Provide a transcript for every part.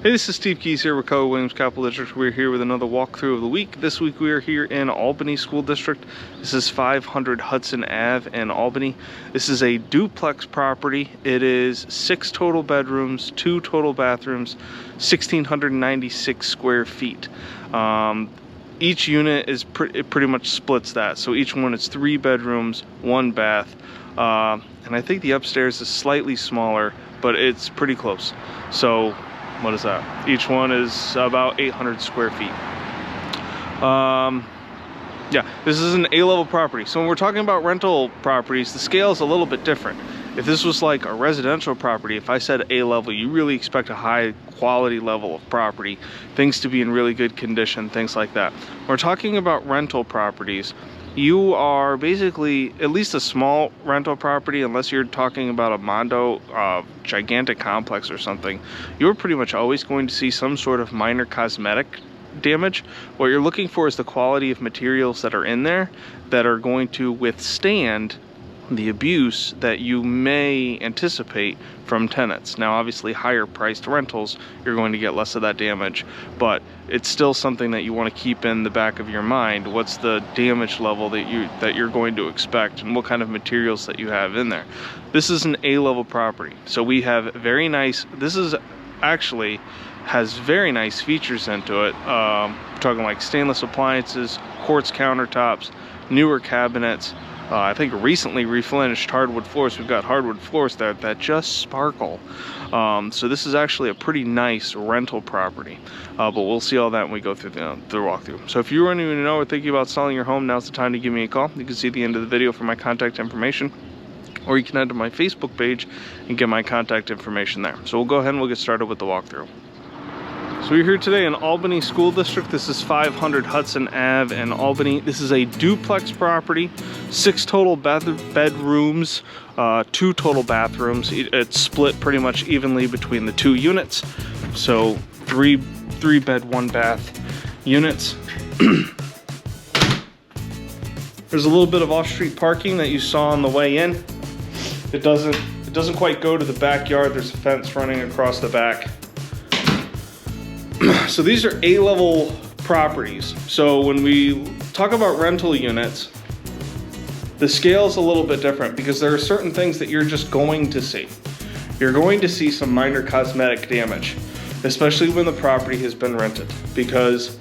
Hey, this is Steve Keys here with Keller Williams Capital District. We're here with another walkthrough of the week. This week we are here in Albany School District. This is 500 Hudson Ave in Albany. This is a duplex property. It is 6 total bedrooms, 2 total bathrooms, 1,696 square feet. Each unit is it pretty much splits that. So each one is 3 bedrooms, 1 bath. And I think the upstairs is slightly smaller, but it's pretty close. So what is that? Each one is about 800 square feet. Yeah, this is an A-level property. So when we're talking about rental properties, the scale is a little bit different. If this was like a residential property, if I said A-level, you really expect a high quality level of property, things to be in really good condition, things like that. When we're talking about rental properties, you are basically, at least a small rental property, unless you're talking about a mondo gigantic complex or something, you're pretty much always going to see some sort of minor cosmetic damage. What you're looking for is the quality of materials that are in there that are going to withstand the abuse that you may anticipate from tenants. Now obviously higher priced rentals, you're going to get less of that damage, but it's still something that you want to keep in the back of your mind. What's the damage level that you're going to expect, and what kind of materials that you have in there. This is an A-level property, so we have very nice, this is actually has very nice features into it. We're talking like stainless appliances, quartz countertops, newer cabinets. I think recently refinished hardwood floors. We've got hardwood floors there that just sparkle. So this is actually a pretty nice rental property. But we'll see all that when we go through the walkthrough. So if you want to know or thinking about selling your home, now's the time to give me a call. You can see the end of the video for my contact information, or you can head to my Facebook page and get my contact information there. So we'll go ahead and we'll get started with the walkthrough. So we're here today in Albany School District. This is 500 Hudson Ave in Albany. This is a duplex property, 6 total bedrooms, 2 total bathrooms. It's split pretty much evenly between the 2 units. So 3 bed, 1 bath units. There's a little bit of off-street parking that you saw on the way in. It doesn't quite go to the backyard. There's a fence running across the back. So these are A-level properties. So when we talk about rental units, the scale is a little bit different because there are certain things that you're just going to see. You're going to see some minor cosmetic damage, especially when the property has been rented, because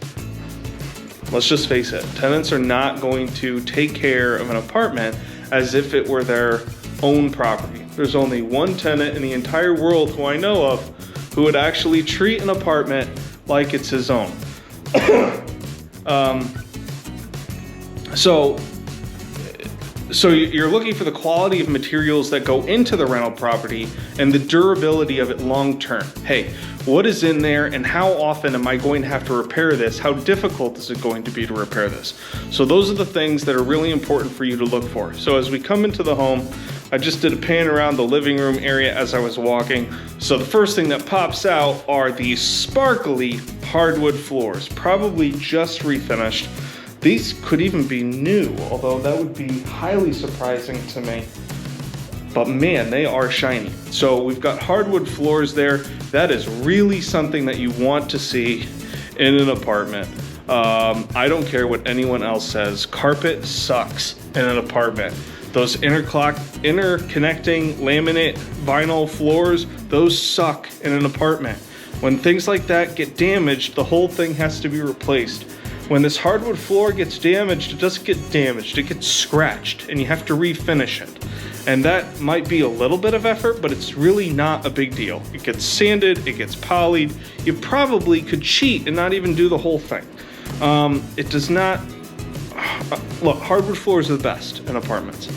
let's just face it, tenants are not going to take care of an apartment as if it were their own property. There's only one tenant in the entire world who I know of who would actually treat an apartment like it's his own. So you're looking for the quality of materials that go into the rental property and the durability of it long term. Hey, what is in there and how often am I going to have to repair this? How difficult is it going to be to repair this? So those are the things that are really important for you to look for. So as we come into the home, I just did a pan around the living room area as I was walking. So the first thing that pops out are these sparkly hardwood floors, probably just refinished. These could even be new, although that would be highly surprising to me. But man, they are shiny. So we've got hardwood floors there. That is really something that you want to see in an apartment. I don't care what anyone else says. Carpet sucks in an apartment. Those interconnecting laminate vinyl floors, those suck in an apartment. When things like that get damaged, the whole thing has to be replaced. When this hardwood floor gets damaged, it doesn't get damaged, it gets scratched, and you have to refinish it. And that might be a little bit of effort, but it's really not a big deal. It gets sanded, it gets polished. You probably could cheat and not even do the whole thing. It does not, look, hardwood floors are the best in apartments.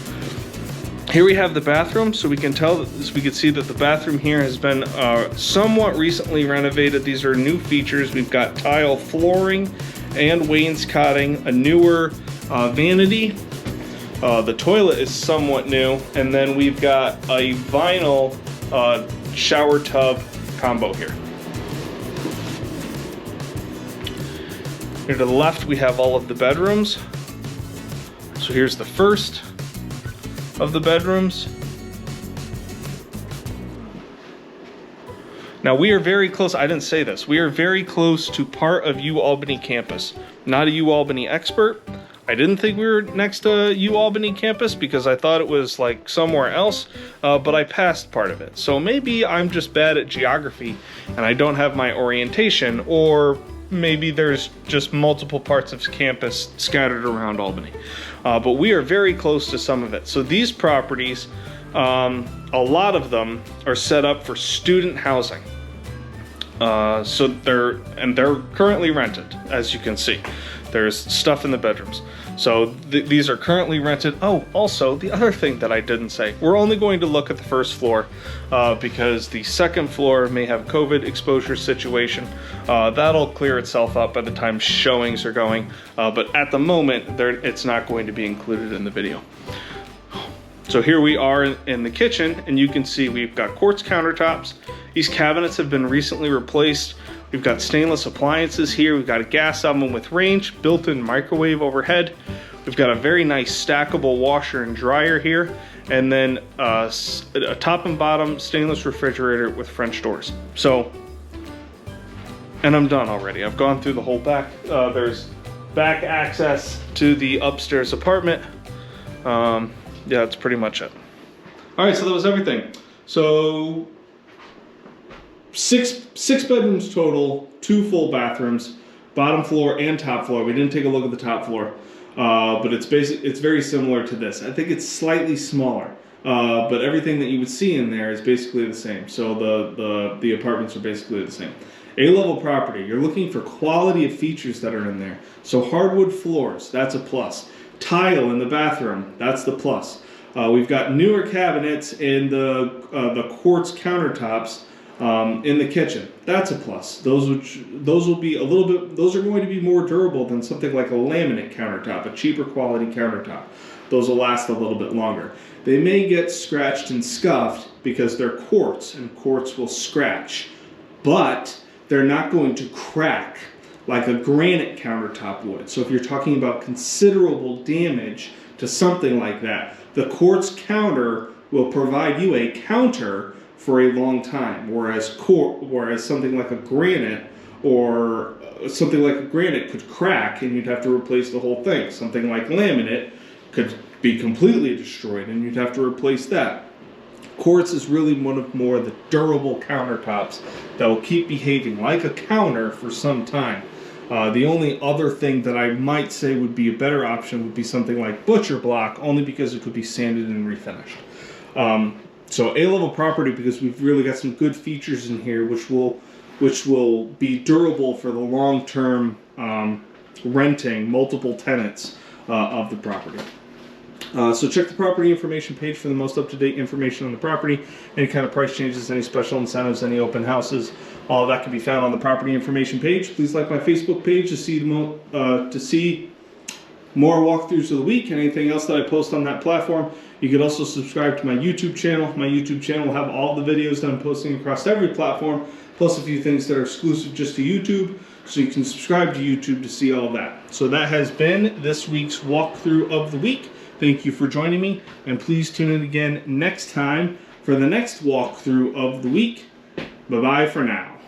Here we have the bathroom, so we can see that the bathroom here has been somewhat recently renovated. These are new features. We've got tile flooring and wainscoting, a newer vanity. The toilet is somewhat new, and then we've got a vinyl shower tub combo here. Here to the left, we have all of the bedrooms. So here's the first of the bedrooms. Now we are very close, I didn't say this, we are very close to part of UAlbany campus. Not a UAlbany expert. I didn't think we were next to UAlbany campus because I thought it was like somewhere else, but I passed part of it. So maybe I'm just bad at geography and I don't have my orientation, or maybe there's just multiple parts of campus scattered around Albany. But we are very close to some of it. So these properties, a lot of them are set up for student housing. So they're currently rented, as you can see. There's stuff in the bedrooms. So these are currently rented. Oh, also, the other thing that I didn't say, we're only going to look at the first floor because the second floor may have COVID exposure situation. That'll clear itself up by the time showings are going. But at the moment, it's not going to be included in the video. So here we are in the kitchen, and you can see we've got quartz countertops. These cabinets have been recently replaced. We've got stainless appliances here. We've got a gas oven with range, built-in microwave overhead. We've got a very nice stackable washer and dryer here, and then a top and bottom stainless refrigerator with French doors. So, and I'm done already. I've gone through the whole back. There's back access to the upstairs apartment. Yeah, that's pretty much it. All right, so that was everything. So six bedrooms total, 2 full bathrooms, bottom floor and top floor. We didn't take a look at the top floor, but it's very similar to this. I think it's slightly smaller, but everything that you would see in there is basically the same. So the apartments are basically the same. A-level property, you're looking for quality of features that are in there. So hardwood floors, that's a plus. Tile in the bathroom, that's the plus. We've got newer cabinets in the quartz countertops in the kitchen. That's a plus. Those will be a little bit. Those are going to be more durable than something like a laminate countertop, a cheaper quality countertop. Those will last a little bit longer. They may get scratched and scuffed because they're quartz, and quartz will scratch, but they're not going to crack like a granite countertop would. So if you're talking about considerable damage to something like that, the quartz counter will provide you a counter for a long time, whereas something like a granite could crack and you'd have to replace the whole thing. Something like laminate could be completely destroyed and you'd have to replace that. Quartz is really one of more the durable countertops that will keep behaving like a counter for some time. The only other thing that I might say would be a better option would be something like butcher block, only because it could be sanded and refinished. So A-level property, because we've really got some good features in here which will be durable for the long-term renting, multiple tenants of the property. So check the property information page for the most up-to-date information on the property, any kind of price changes, any special incentives, any open houses. All of that can be found on the property information page. Please like my Facebook page to see more walkthroughs of the week and anything else that I post on that platform. You can also subscribe to my YouTube channel. My YouTube channel will have all the videos that I'm posting across every platform, plus a few things that are exclusive just to YouTube. So you can subscribe to YouTube to see all of that. So that has been this week's walkthrough of the week. Thank you for joining me, and please tune in again next time for the next walkthrough of the week. Bye-bye for now.